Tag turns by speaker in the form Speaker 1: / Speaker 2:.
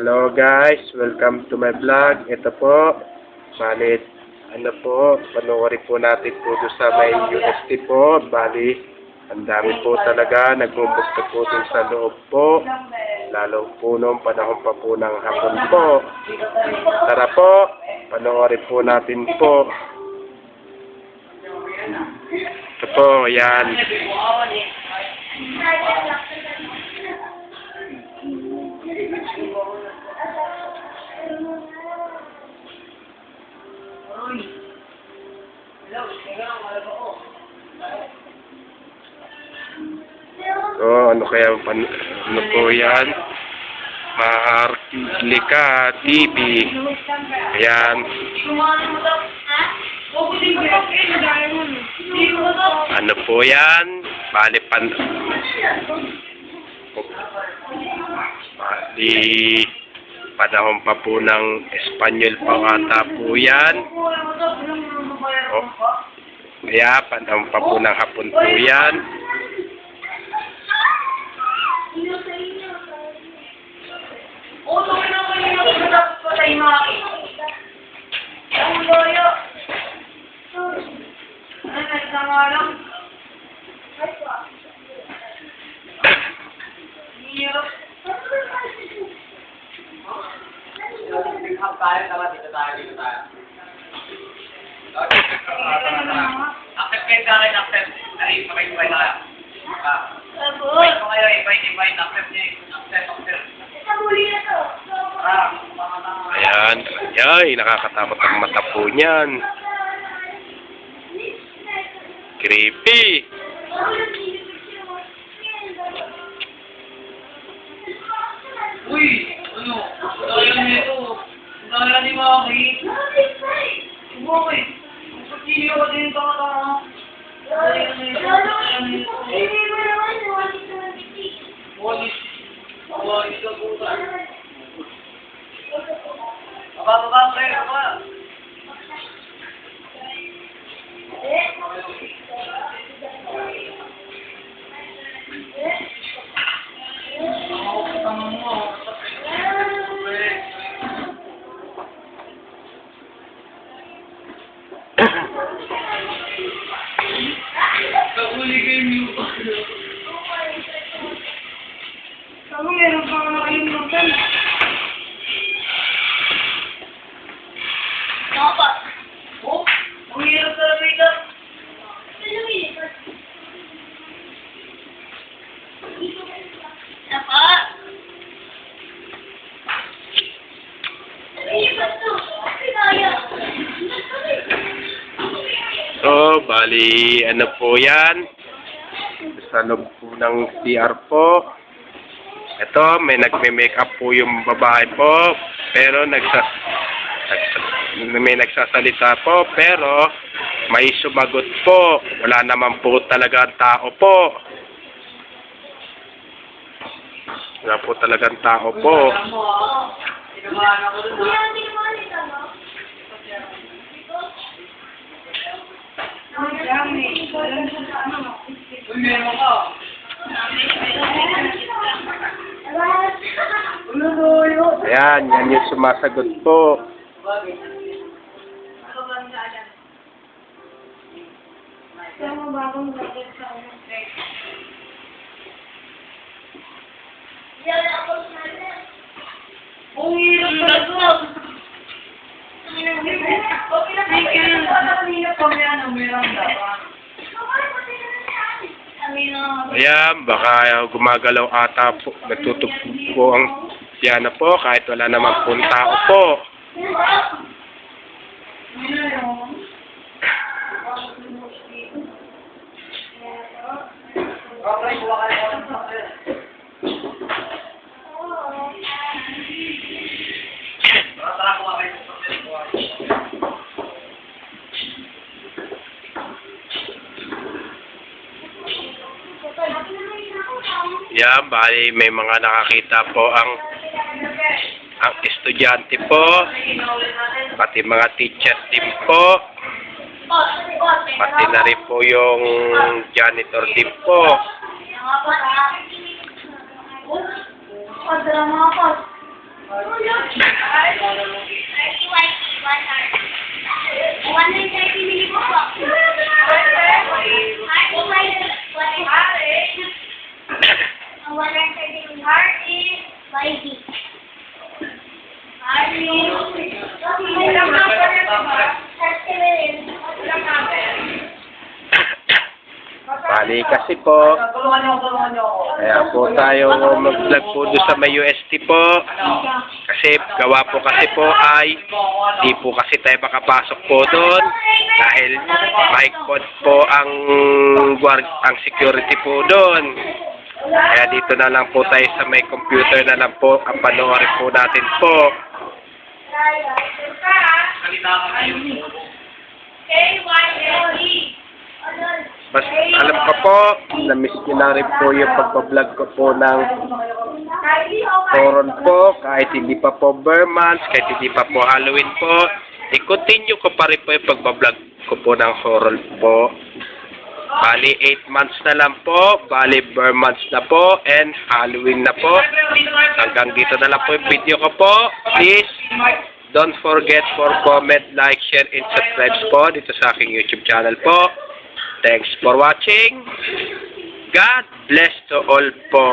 Speaker 1: Hello guys, welcome to my vlog. Ito po, bali, panoorin po natin po doon sa may UST po. Bali, ang dami po talaga, nagmumukta po doon sa loob po. Lalo po nung panahon pa po ng hapon po. Tara po, panoorin po natin po. Ito po, yan. Ano kaya ano po yan? Maharlika TV. Ayan. Ano po yan? Bali panahon pa po ng Espanyol pa ata po yan. Oh. Kaya panahon pa po ng Hapon po yan. Ayan, ay, nakakatakot ang mata po niyan. Creepy.
Speaker 2: Uy, ano? Daya nito. Daya ni Maki. Bakit? Pagkili ako din ito ka. Daya nito. Walis ka puta. Baba, pre, baba. Kahuli kayo niyo. Sabi meron pa nga nakalimutan. Napa? Oh? Ang hirap talaga ito. Napa?
Speaker 1: So, bali, ano po yan? Sa loob po ng CR po. Ito, may nagme-makeup po yung babae po. Pero may nagsasalita po. Pero may sumagot po. Wala naman po talaga ang tao po. Wala po talagang tao po. Ayan, yan yung sumasagot po. Ayan, baka gumagalaw ata po. Nagtutugtog po ang piano po kahit wala naman pong tao po. Yan, bali may mga nakakita po ang estudyante po, pati mga teacher din po, pati na rin po yung janitor din po. Bali kasi po,
Speaker 2: Tulungan niyo ako.
Speaker 1: kaya po tayo mag-vlog po doon sa may UST po. Kasi gawa po kasi po ay di po kasi tayo makapasok po doon dahil mahigpit po ang security po doon. Kaya dito na lang po tayo sa may computer na lang po ang panoorin po natin po. Mas alam ko po, na-miss nyo na rin po yung pagpa-vlog ko po ng Coron po, kahit hindi pa po Bare Months, kahit hindi pa po Halloween po. I-continue ko pa rin po yung pagpa-vlog ko po ng Coron po. Bali 8 months na lang po, bali Bare Months na po, and Halloween na po. Hanggang dito na lang po yung video ko po. Please, don't forget for comment, like, share, and subscribe po dito sa aking YouTube channel po. Thanks for watching. God bless to all po.